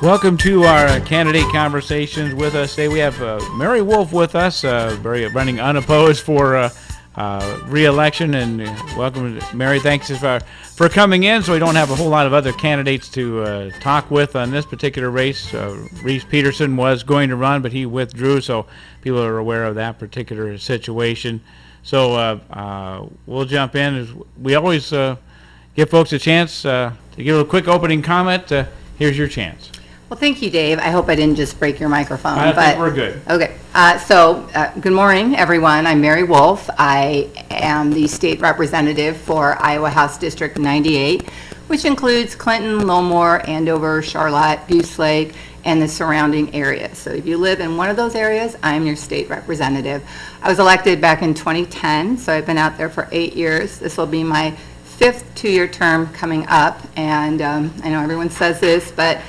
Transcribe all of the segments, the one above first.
Welcome to our candidate conversations. With us today, we have Mary Wolfe with us, running unopposed for re-election. And welcome, Mary. Thanks for coming in. So we don't have a whole lot of other candidates to talk with on this particular race. Reese Peterson was going to run, but he withdrew, so people are aware of that particular situation. So we'll jump in. We always give folks a chance to give a quick opening comment. Here's your chance. Well, thank you, Dave. I hope I didn't just break your microphone. I think we're good. Okay. Good morning, everyone. I'm Mary Wolfe. I am the state representative for Iowa House District 98, which includes Clinton, Lowmore, Andover, Charlotte, Goose Lake, and the surrounding areas. So if you live in one of those areas, I'm your state representative. I was elected back in 2010, so I've been out there for 8 years. This will be my 5th two-year term coming up, and I know everyone says this, but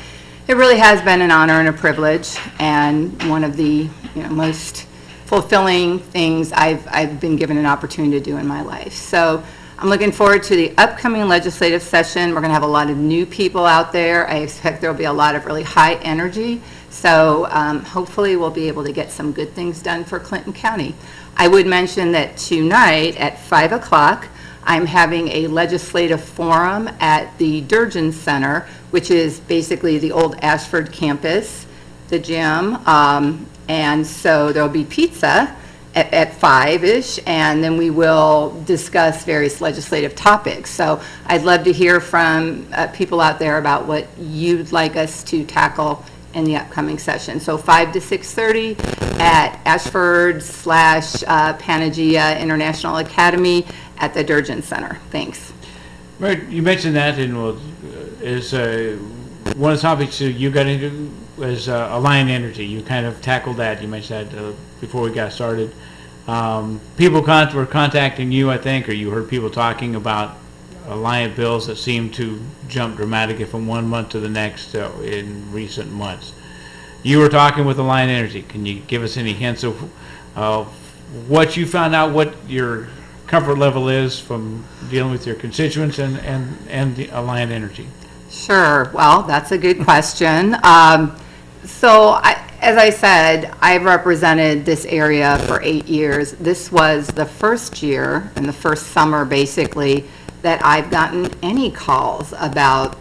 it really has been an honor and a privilege, and one of the most fulfilling things I've been given an opportunity to do in my life. So I'm looking forward to the upcoming legislative session. We're going to have a lot of new people out there. I expect there will be a lot of really high energy. So hopefully we'll be able to get some good things done for Clinton County. I would mention that tonight at 5 o'clock, I'm having a legislative forum at the Durgin Center, which is basically the old Ashford campus, the gym. And so there'll be pizza at 5-ish, and then we will discuss various legislative topics. So I'd love to hear from people out there about what you'd like us to tackle in the upcoming session. So 5 to 6:30 at Ashford/Panagia International Academy at the Durgin Center. Thanks. Mary, you mentioned that, and is one of the topics you got into was Alliant Energy. You kind of tackled that. You mentioned that before we got started. People were contacting you, I think, or you heard people talking about Alliant bills that seem to jump dramatically from one month to the next in recent months. You were talking with Alliant Energy. Can you give us any hints of what you found out, what your comfort level is from dealing with your constituents and the Alliant Energy? Sure. Well, that's a good question. As I said, I've represented this area for 8 years. This was the first year and the first summer, basically, that I've gotten any calls about,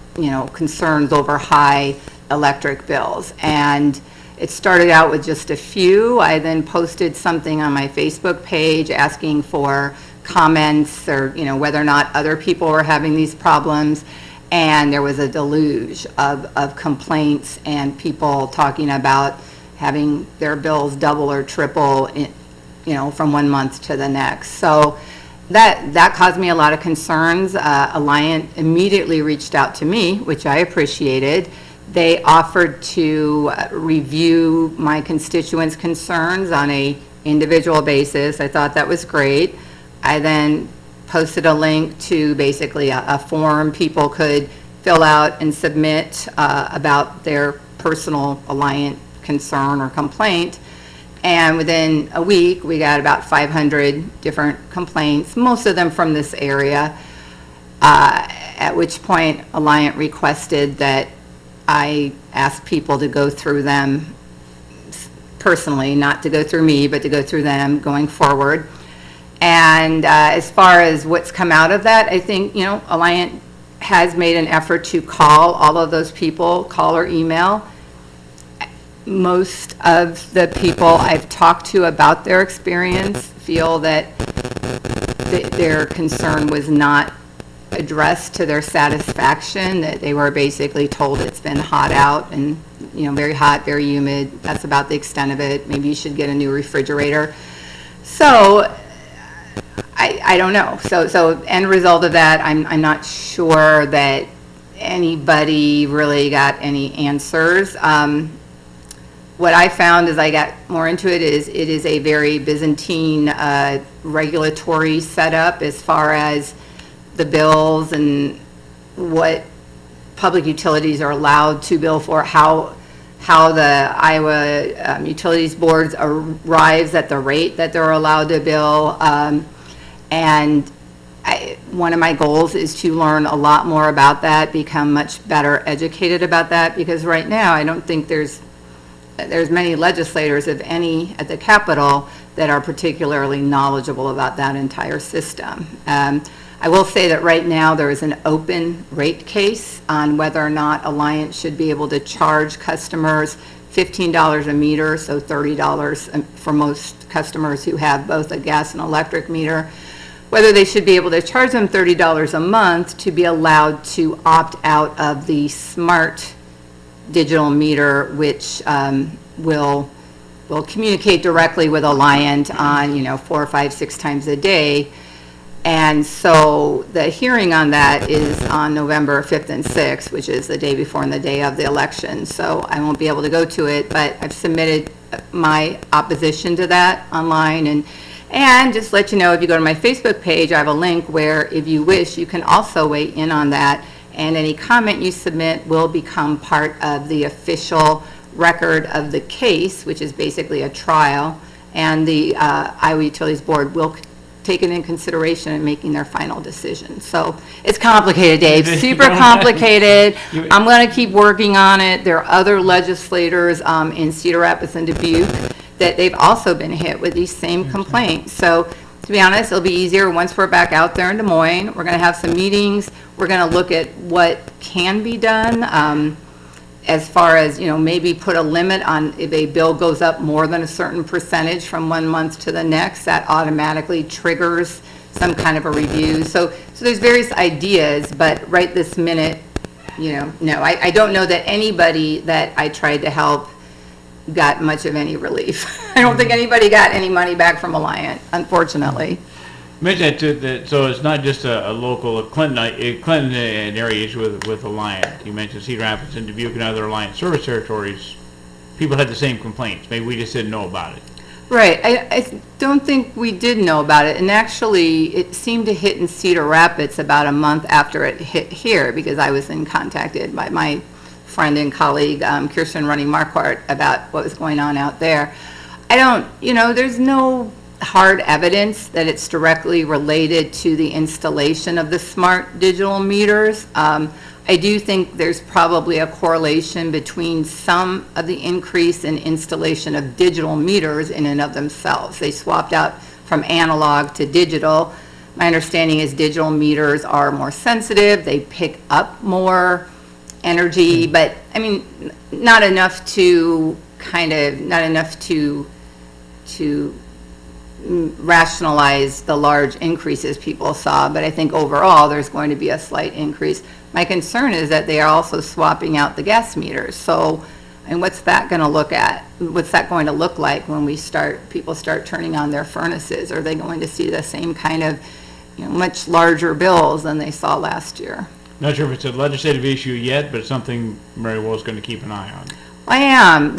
concerns over high electric bills. And it started out with just a few. I then posted something on my Facebook page asking for comments or, whether or not other people were having these problems. And there was a deluge of complaints and people talking about having their bills double or triple, from one month to the next. So that caused me a lot of concerns. Alliant immediately reached out to me, which I appreciated. They offered to review my constituents' concerns on a individual basis. I thought that was great. I then posted a link to basically a form people could fill out and submit about their personal Alliant concern or complaint. And within a week, we got about 500 different complaints, most of them from this area, at which point Alliant requested that I ask people to go through them personally, not to go through me, but to go through them going forward. And as far as what's come out of that, I think, Alliant has made an effort to call all of those people, call or email. Most of the people I've talked to about their experience feel that their concern was not addressed to their satisfaction, that they were basically told it's been hot out and, very hot, very humid. That's about the extent of it. Maybe you should get a new refrigerator. So I don't know. So end result of that, I'm not sure that anybody really got any answers. What I found as I got more into it is a very Byzantine regulatory setup as far as the bills and what public utilities are allowed to bill for, how the Iowa Utilities Boards arrives at the rate that they're allowed to bill. And one of my goals is to learn a lot more about that, become much better educated about that, because right now, I don't think there's many legislators, if any, at the Capitol that are particularly knowledgeable about that entire system. I will say that right now, there is an open rate case on whether or not Alliant should be able to charge customers $15 a meter, so $30 for most customers who have both a gas and electric meter, whether they should be able to charge them $30 a month to be allowed to opt out of the smart digital meter, which will communicate directly with Alliant on, 4, 5, 6 times a day. And so the hearing on that is on November 5th and 6th, which is the day before and the day of the election. So I won't be able to go to it, but I've submitted my opposition to that online. And just let you know, if you go to my Facebook page, I have a link where, if you wish, you can also weigh in on that. And any comment you submit will become part of the official record of the case, which is basically a trial. And the Iowa Utilities Board will take it in consideration in making their final decision. So it's complicated, Dave, super complicated. I'm going to keep working on it. There are other legislators in Cedar Rapids and Dubuque that they've also been hit with these same complaints. So to be honest, it'll be easier once we're back out there in Des Moines. We're going to have some meetings. We're going to look at what can be done. As far as, maybe put a limit on if a bill goes up more than a certain percentage from one month to the next, that automatically triggers some kind of a review. So there's various ideas, but right this minute, no. I don't know that anybody that I tried to help got much of any relief. I don't think anybody got any money back from Alliant, unfortunately. Mention that too, so it's not just a local, Clinton area issue with Alliant. You mentioned Cedar Rapids and Dubuque and other Alliant service territories. People had the same complaints. Maybe we just didn't know about it. Right. I don't think we did know about it. And actually, it seemed to hit in Cedar Rapids about a month after it hit here, because I was contacted by my friend and colleague, Kirsten Running Marquardt, about what was going on out there. There's no hard evidence that it's directly related to the installation of the smart digital meters. I do think there's probably a correlation between some of the increase in installation of digital meters in and of themselves. They swapped out from analog to digital. My understanding is digital meters are more sensitive. They pick up more energy, but not enough to rationalize the large increases people saw, but I think overall there's going to be a slight increase. My concern is that they are also swapping out the gas meters. So, what's that going to look at? What's that going to look like when people start turning on their furnaces? Are they going to see the same kind of, much larger bills than they saw last year? Not sure if it's a legislative issue yet, but it's something Mary Wolf's going to keep an eye on. I am.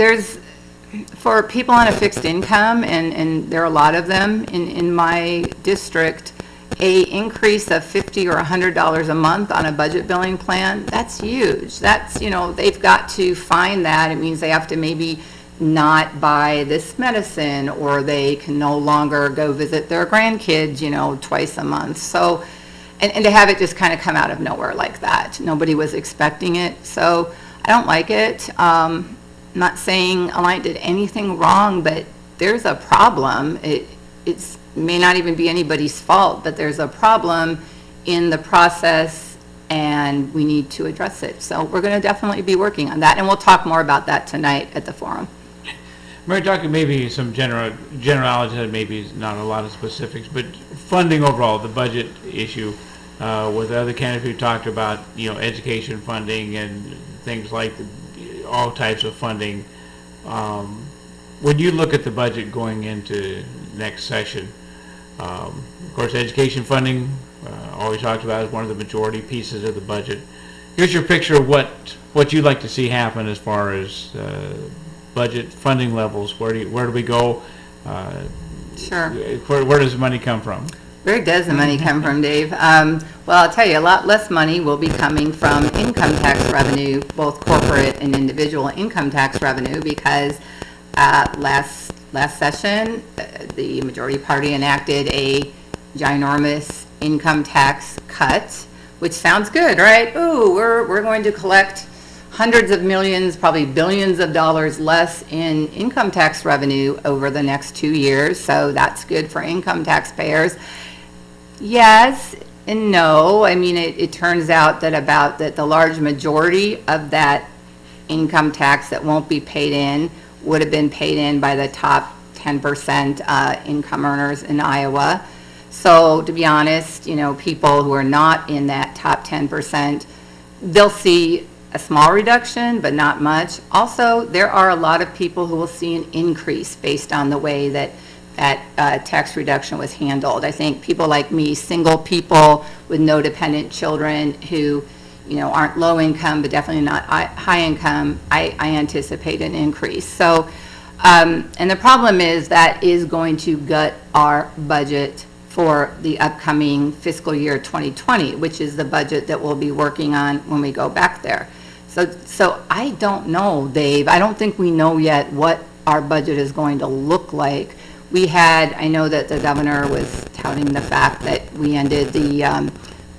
For people on a fixed income, and there are a lot of them in my district, a increase of $50 or $100 a month on a budget billing plan, that's huge. That's, they've got to find that. It means they have to maybe not buy this medicine, or they can no longer go visit their grandkids, twice a month. So, and to have it just kind of come out of nowhere like that. Nobody was expecting it. So I don't like it. Not saying Alliant did anything wrong, but there's a problem. It may not even be anybody's fault, but there's a problem in the process, and we need to address it. So we're going to definitely be working on that, and we'll talk more about that tonight at the forum. Mary, talking maybe some generalities, maybe not a lot of specifics, but funding overall, the budget issue, with other candidates who talked about, education funding and things like all types of funding. When you look at the budget going into next session, of course, education funding, always talked about as one of the majority pieces of the budget. Here's your picture of what you'd like to see happen as far as budget funding levels. Where do we go? Sure. Where does the money come from? Where does the money come from, Dave? Well, I'll tell you, a lot less money will be coming from income tax revenue, both corporate and individual income tax revenue, because last session, the majority party enacted a ginormous income tax cut, which sounds good, right? Ooh, we're going to collect hundreds of millions, probably billions of dollars less in income tax revenue over the next 2 years, so that's good for income taxpayers. Yes and no. I mean, it turns out that the large majority of that income tax that won't be paid in would have been paid in by the top 10% income earners in Iowa. So to be honest, people who are not in that top 10%, they'll see a small reduction, but not much. Also, there are a lot of people who will see an increase based on the way that tax reduction was handled. I think people like me, single people with no dependent children who, aren't low income, but definitely not high income, I anticipate an increase. So, and the problem is that is going to gut our budget for the upcoming fiscal year 2020, which is the budget that we'll be working on when we go back there. So I don't know, Dave. I don't think we know yet what our budget is going to look like. I know that the governor was touting the fact that we ended the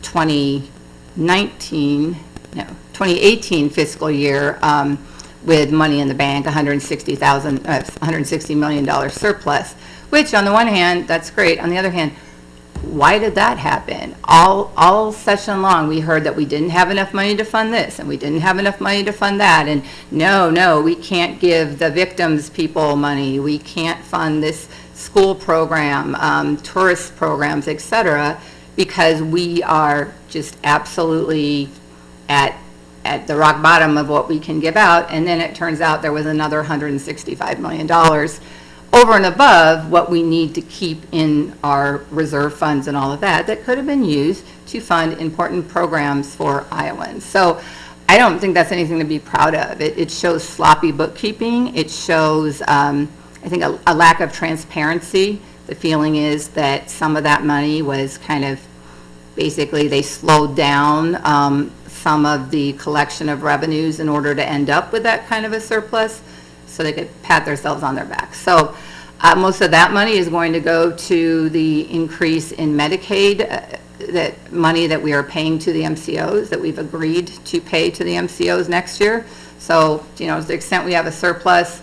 2018 fiscal year with money in the bank, $160 million surplus, which on the one hand, that's great. On the other hand, why did that happen? All session long, we heard that we didn't have enough money to fund this, and we didn't have enough money to fund that, and no, we can't give the victims people money, we can't fund this school program, tourist programs, et cetera, because we are just absolutely at the rock bottom of what we can give out. And then it turns out there was another $165 million over and above what we need to keep in our reserve funds and all of that could have been used to fund important programs for Iowans. So I don't think that's anything to be proud of. It shows sloppy bookkeeping. It shows, I think, a lack of transparency. The feeling is that some of that money was kind of, basically, they slowed down some of the collection of revenues in order to end up with that kind of a surplus, so they could pat themselves on their back. So most of that money is going to go to the increase in Medicaid, that money that we are paying to the MCOs, that we've agreed to pay to the MCOs next year. So, to the extent we have a surplus,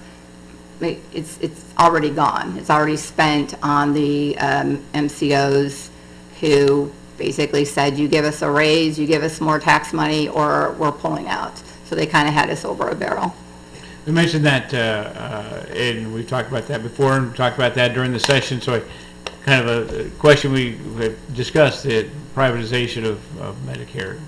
it's already gone. It's already spent on the MCOs who basically said, you give us a raise, you give us more tax money, or we're pulling out. So they kind of had us over a barrel. We mentioned that, and we've talked about that before, and talked about that during the session, so kind of a question we discussed, the privatization of Medicare.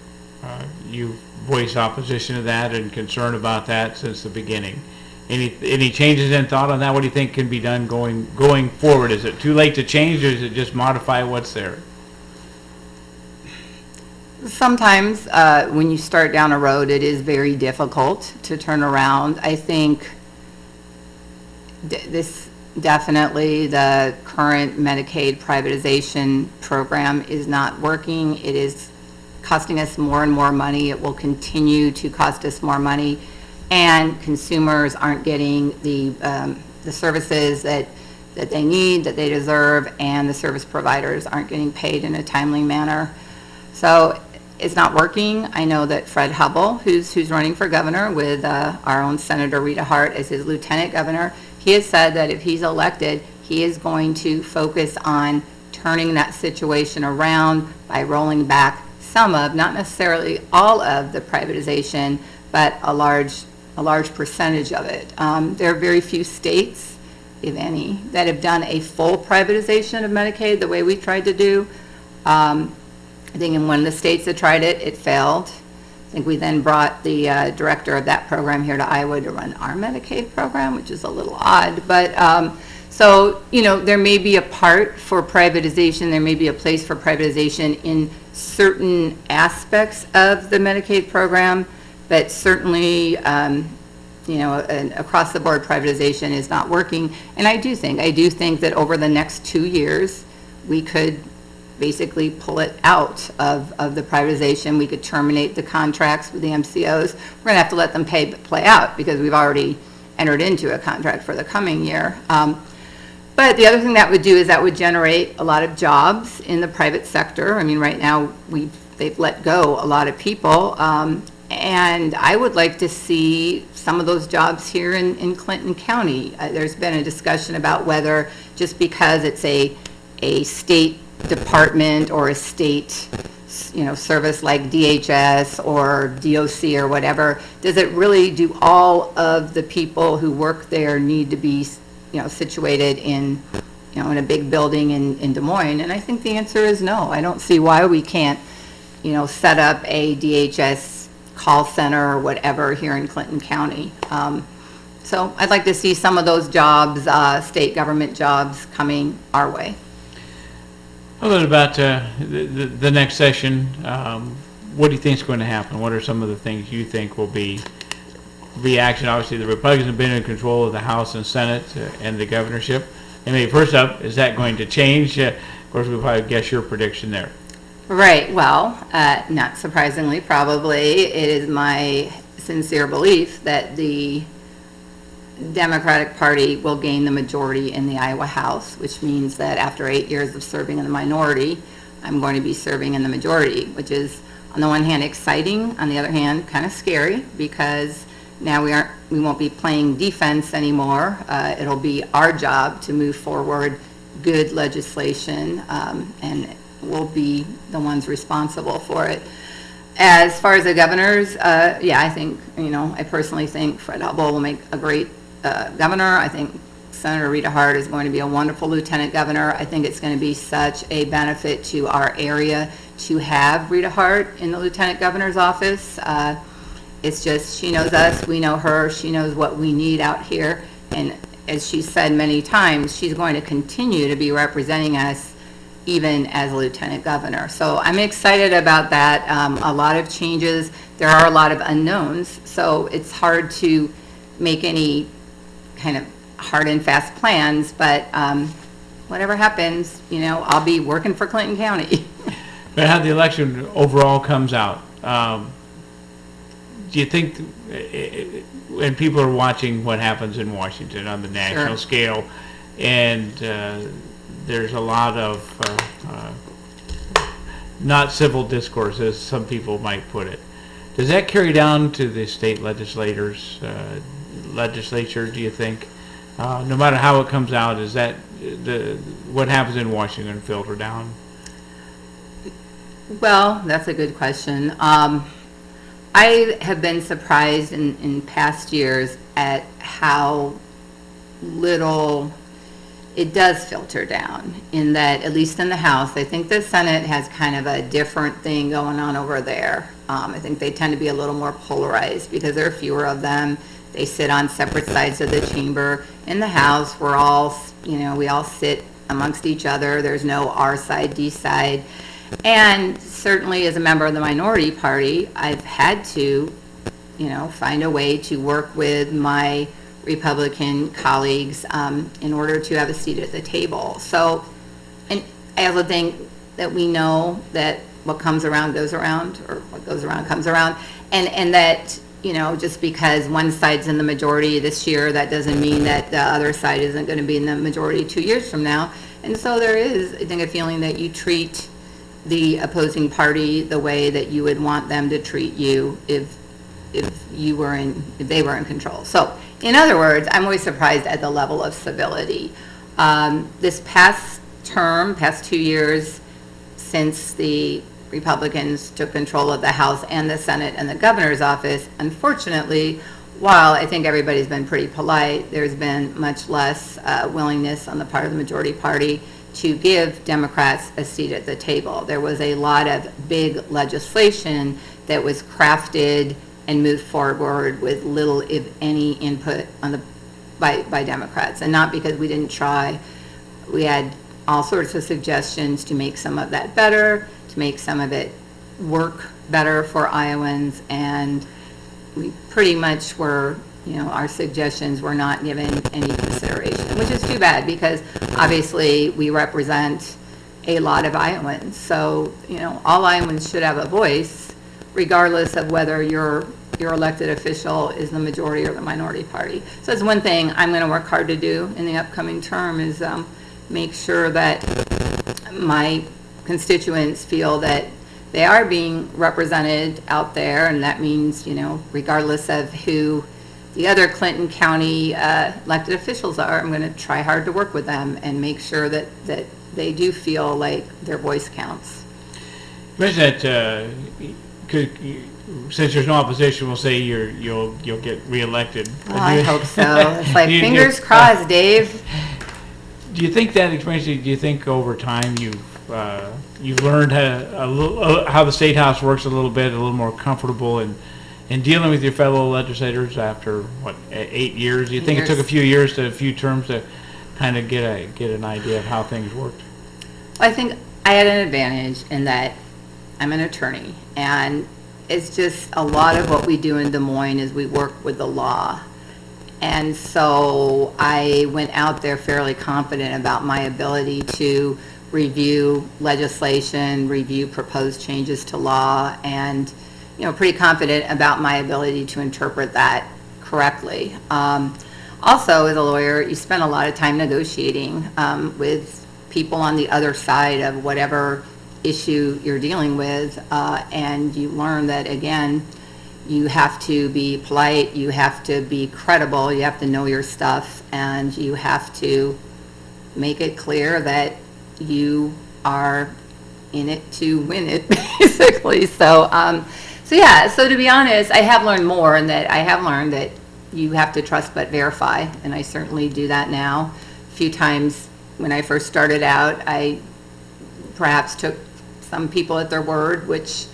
You voiced opposition to that and concern about that since the beginning. Any changes in thought on that? What do you think can be done going forward? Is it too late to change, or is it just modify what's there? Sometimes when you start down a road, it is very difficult to turn around. I think this definitely, the current Medicaid privatization program is not working. It is costing us more and more money. It will continue to cost us more money, and consumers aren't getting the services that they need, that they deserve, and the service providers aren't getting paid in a timely manner. So it's not working. I know that Fred Hubble, who's running for governor with our own Senator Rita Hart as his lieutenant governor, he has said that if he's elected, he is going to focus on turning that situation around by rolling back some of, not necessarily all of, the privatization, but a large percentage of it. There are very few states, if any, that have done a full privatization of Medicaid the way we tried to do. I think in one of the states that tried it, it failed. I think we then brought the director of that program here to Iowa to run our Medicaid program, which is a little odd. But so, there may be a part for privatization, there may be a place for privatization in certain aspects of the Medicaid program, but certainly, an across-the-board privatization is not working. And I do think that over the next 2 years, we could basically pull it out of the privatization. We could terminate the contracts with the MCOs. We're going to have to let them play out because we've already entered into a contract for the coming year. But the other thing that would do is that would generate a lot of jobs in the private sector. I mean, right now, they've let go a lot of people. And I would like to see some of those jobs here in Clinton County. There's been a discussion about whether, just because it's a state department or a state, service like DHS or DOC or whatever, does it really, do all of the people who work there need to be, situated in, in a big building in Des Moines? And I think the answer is no. I don't see why we can't, set up a DHS call center or whatever here in Clinton County. So I'd like to see some of those jobs, state government jobs, coming our way. A little about the next session. What do you think is going to happen? What are some of the things you think will be action? Obviously, the Republicans have been in control of the House and Senate and the governorship. And maybe first up, is that going to change? Of course, we'll probably guess your prediction there. Right. Well, not surprisingly, probably, it is my sincere belief that the Democratic Party will gain the majority in the Iowa House, which means that after 8 years of serving in the minority, I'm going to be serving in the majority, which is, on the one hand, exciting, on the other hand, kind of scary, because now we won't be playing defense anymore. It'll be our job to move forward good legislation, and we'll be the ones responsible for it. As far as the governors, I think, I personally think Fred Hubbell will make a great governor. I think Senator Rita Hart is going to be a wonderful lieutenant governor. I think it's going to be such a benefit to our area to have Rita Hart in the lieutenant governor's office. It's just, she knows us, we know her, she knows what we need out here. And as she said many times, she's going to continue to be representing us even as a lieutenant governor. So I'm excited about that. A lot of changes. There are a lot of unknowns, so it's hard to make any kind of hard and fast plans, but whatever happens, I'll be working for Clinton County. But how the election overall comes out, do you think, when people are watching what happens in Washington on the national scale, and there's a lot of not civil discourse, as some people might put it, does that carry down to the state legislature, do you think? No matter how it comes out, is that what happens in Washington filter down? Well, that's a good question. I have been surprised in past years at how little it does filter down, in that, at least in the House, I think the Senate has kind of a different thing going on over there. I think they tend to be a little more polarized because there are fewer of them. They sit on separate sides of the chamber. In the House, we're all, we all sit amongst each other. There's no our side, D side. And certainly as a member of the minority party, I've had to, find a way to work with my Republican colleagues in order to have a seat at the table. So, and I also think that we know that what comes around goes around, or what goes around comes around, and that, just because one side's in the majority this year, that doesn't mean that the other side isn't going to be in the majority 2 years from now. And so there is, I think, a feeling that you treat the opposing party the way that you would want them to treat you if they were in control. So, in other words, I'm always surprised at the level of civility. This past 2 years, since the Republicans took control of the House and the Senate and the governor's office, unfortunately, while I think everybody's been pretty polite, there's been much less willingness on the part of the majority party to give Democrats a seat at the table. There was a lot of big legislation that was crafted and moved forward with little, if any, input by Democrats. And not because we didn't try. We had all sorts of suggestions to make some of that better, to make some of it work better for Iowans, and we pretty much were, our suggestions were not given any consideration, which is too bad, because obviously we represent a lot of Iowans. So, all Iowans should have a voice, regardless of whether you're your elected official is the majority or the minority party. So that's one thing I'm going to work hard to do in the upcoming term is make sure that my constituents feel that they are being represented out there, and that means, regardless of who the other Clinton County elected officials are, I'm going to try hard to work with them and make sure that they do feel like their voice counts. Imagine that, since there's no opposition, we'll say you'll get reelected. Oh, I hope so. It's like fingers crossed, Dave. Do you think that experience? Do you think over time you've learned how the state house works a little more comfortable in dealing with your fellow legislators after 8 years? Do you think it took a few terms to kind of get an idea of how things worked? I think I had an advantage in that I'm an attorney, and it's just a lot of what we do in Des Moines is we work with the law. And so I went out there fairly confident about my ability to review legislation, review proposed changes to law, and pretty confident about my ability to interpret that correctly. Also, as a lawyer, you spend a lot of time negotiating with people on the other side of whatever issue you're dealing with, and you learn that, again, you have to be polite, you have to be credible, you have to know your stuff, and you have to make it clear that you are in it to win it, basically. So to be honest, I have learned more, and that I have learned that you have to trust but verify, and I certainly do that now. A few times when I first started out, I perhaps took some people at their word, which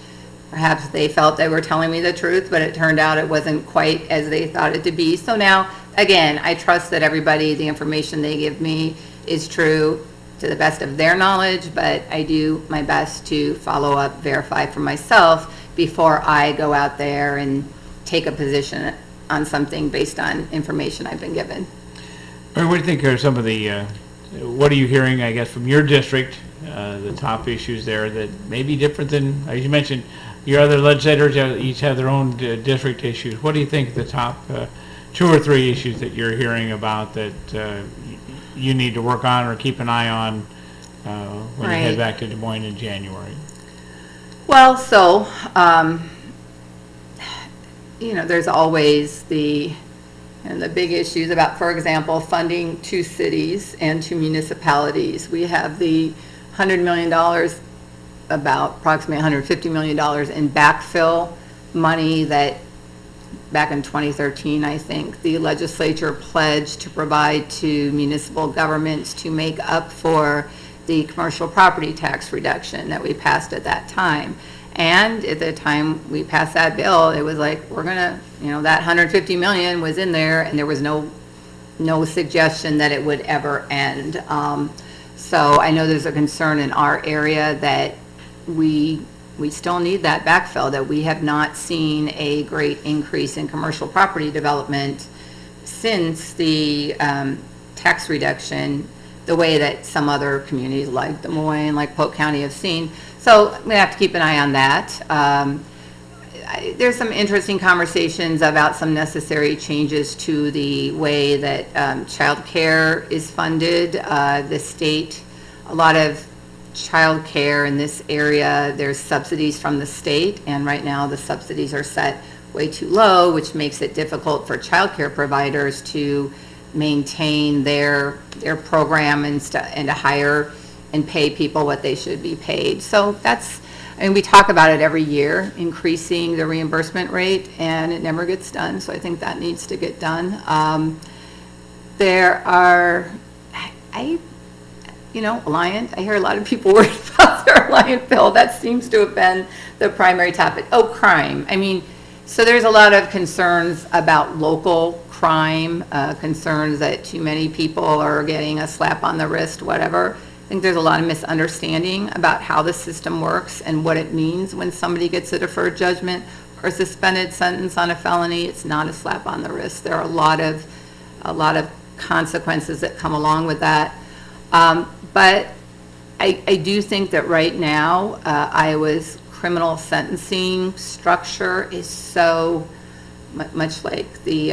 perhaps they felt they were telling me the truth, but it turned out it wasn't quite as they thought it to be. So now, again, I trust that the information they give me is true to the best of their knowledge, but I do my best to follow up, verify for myself before I go out there and take a position on something based on information I've been given. What do you think are some of what are you hearing, I guess, from your district, the top issues there that may be different than, as you mentioned, your other legislators each have their own district issues. What do you think the top 2 or 3 issues that you're hearing about that you need to work on or keep an eye on when you head back to Des Moines in January? Well, so, there's always the big issues about, for example, funding to cities and to municipalities. We have the $100 million, about approximately $150 million in backfill money that back in 2013, I think, the legislature pledged to provide to municipal governments to make up for the commercial property tax reduction that we passed at that time. And at the time we passed that bill, it was like, we're gonna, that $150 million was in there, and there was no suggestion that it would ever end. So I know there's a concern in our area that we still need that backfill, that we have not seen a great increase in commercial property development since the tax reduction, the way that some other communities like Des Moines, like Polk County have seen. So I'm gonna have to keep an eye on that. There's some interesting conversations about some necessary changes to the way that child care is funded. The state, a lot of child care in this area, there's subsidies from the state, and right now the subsidies are set way too low, which makes it difficult for child care providers to maintain their program and to hire and pay people what they should be paid. So we talk about it every year, increasing the reimbursement rate, and it never gets done. So I think that needs to get done. Alliant, I hear a lot of people worried about their Alliant bill. That seems to have been the primary topic. Oh, crime. So there's a lot of concerns about local crime, concerns that too many people are getting a slap on the wrist, whatever. I think there's a lot of misunderstanding about how the system works and what it means when somebody gets a deferred judgment or a suspended sentence on a felony. It's not a slap on the wrist. There are a lot of consequences that come along with that. But I do think that right now, Iowa's criminal sentencing structure is so much like the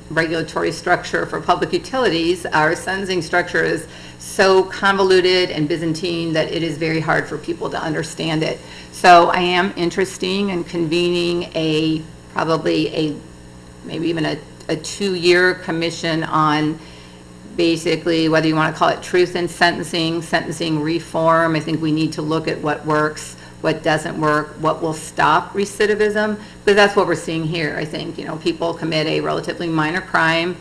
regulatory structure for public utilities, our sentencing structure is so convoluted and Byzantine that it is very hard for people to understand it. So I am interested in convening maybe even a 2-year commission on basically whether you want to call it truth in sentencing reform. I think we need to look at what works, what doesn't work, what will stop recidivism, because that's what we're seeing here. I think, people commit a relatively minor crime,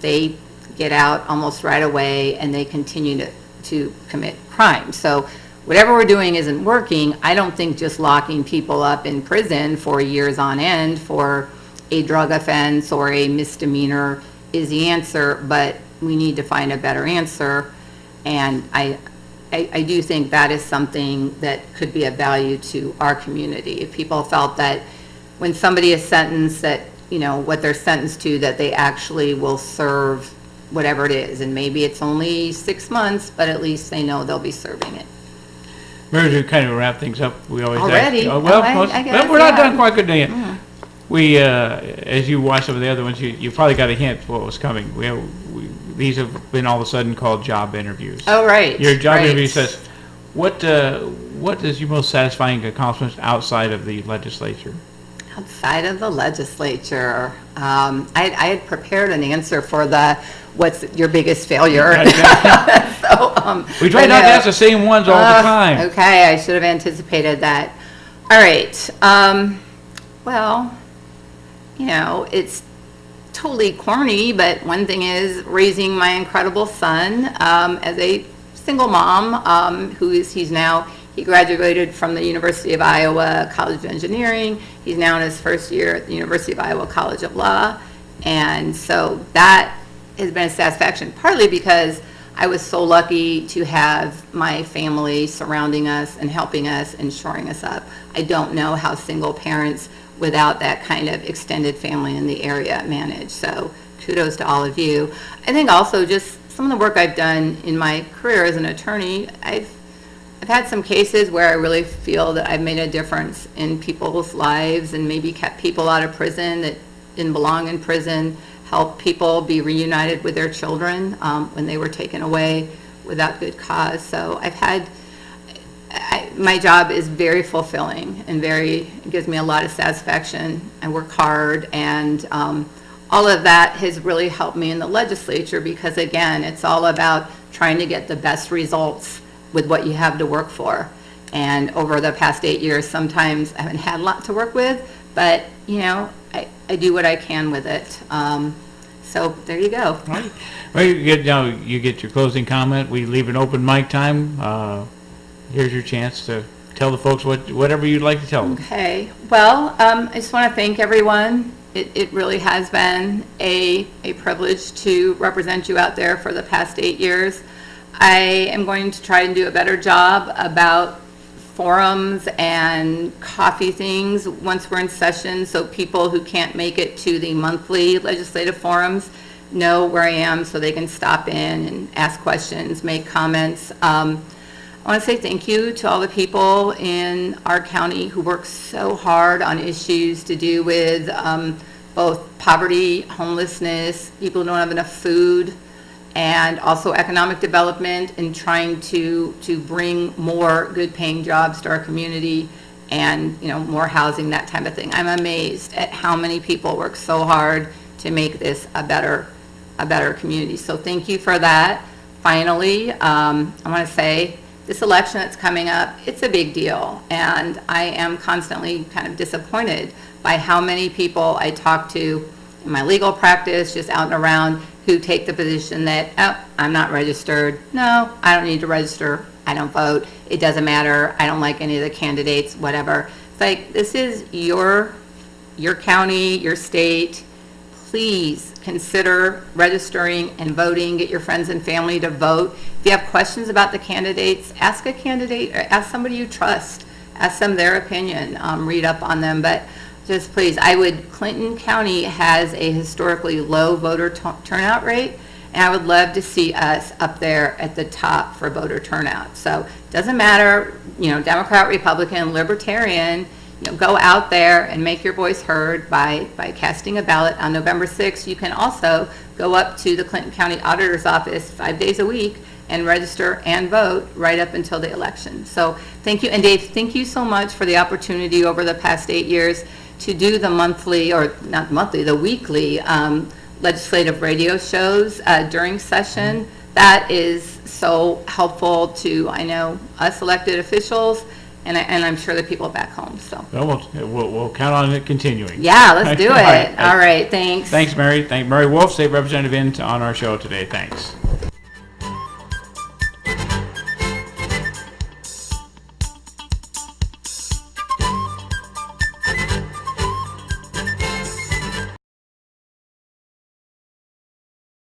they get out almost right away, and they continue to commit crime. So whatever we're doing isn't working. I don't think just locking people up in prison for years on end for a drug offense or a misdemeanor is the answer, but we need to find a better answer. And I do think that is something that could be of value to our community. If people felt that when somebody is sentenced, that, what they're sentenced to, that they actually will serve whatever it is. And maybe it's only 6 months, but at least they know they'll be serving it. Maybe to kind of wrap things up, we always Already? ask. I guess, we're not done quite good yet. Mm. We, as you watch some of the other ones, you probably got a hint what was coming. These have been all of a sudden called job interviews. Oh, right. Your job right. interview says, what is your most satisfying accomplishment outside of the legislature? Outside of the legislature, I had prepared an answer for what's your biggest failure. So, we try not to ask the same ones all the time. Okay, I should have anticipated that. All right. Well, it's totally corny, but one thing is raising my incredible son as a single mom he graduated from the University of Iowa College of Engineering. He's now in his first year at the University of Iowa College of Law. And so that has been a satisfaction, partly because I was so lucky to have my family surrounding us and helping us and shoring us up. I don't know how single parents without that kind of extended family in the area manage. So kudos to all of you. I think also just some of the work I've done in my career as an attorney, I've had some cases where I really feel that I've made a difference in people's lives and maybe kept people out of prison that didn't belong in prison, helped people be reunited with their children when they were taken away without good cause. So my job is very fulfilling and it gives me a lot of satisfaction. I work hard, and all of that has really helped me in the legislature because, again, it's all about trying to get the best results with what you have to work for. And over the past 8 years, sometimes I haven't had a lot to work with, but, I do what I can with it. So there you go. All right. Well, you get your closing comment. We leave an open mic time. Here's your chance to tell the folks whatever you'd like to tell them. Okay. Well, I just want to thank everyone. It really has been a privilege to represent you out there for the past 8 years. I am going to try and do a better job about forums and coffee things once we're in session, so people who can't make it to the monthly legislative forums know where I am so they can stop in and ask questions, make comments. I want to say thank you to all the people in our county who work so hard on issues to do with both poverty, homelessness, people who don't have enough food, and also economic development and trying to bring more good paying jobs to our community and more housing, that type of thing. I'm amazed at how many people work so hard to make this a better community. So thank you for that. Finally, I want to say this election that's coming up, it's a big deal, and I am constantly kind of disappointed by how many people I talk to in my legal practice, just out and around, who take the position that, oh, I'm not registered. No, I don't need to register. I don't vote. It doesn't matter. I don't like any of the candidates, whatever. It's like, this is your county, your state. Please consider registering and voting. Get your friends and family to vote. If you have questions about the candidates, ask a candidate or ask somebody you trust. Ask them their opinion. Read up on them. But just please, Clinton County has a historically low voter turnout rate, and I would love to see us up there at the top for voter turnout. So it doesn't matter, Democrat, Republican, Libertarian, go out there and make your voice heard by casting a ballot. On November 6th, you can also go up to the Clinton County Auditor's Office 5 days a week and register and vote right up until the election. So thank you. And Dave, thank you so much for the opportunity over the past 8 years to do the monthly, or not monthly, the weekly legislative radio shows during session. That is so helpful to, I know, us elected officials, and I'm sure the people back home, so. Well, we'll count on it continuing. Yeah, let's do All right. it. All right, thanks. Thanks, Mary. Thank Mary Wolfe, State Representative on our show today. Thanks.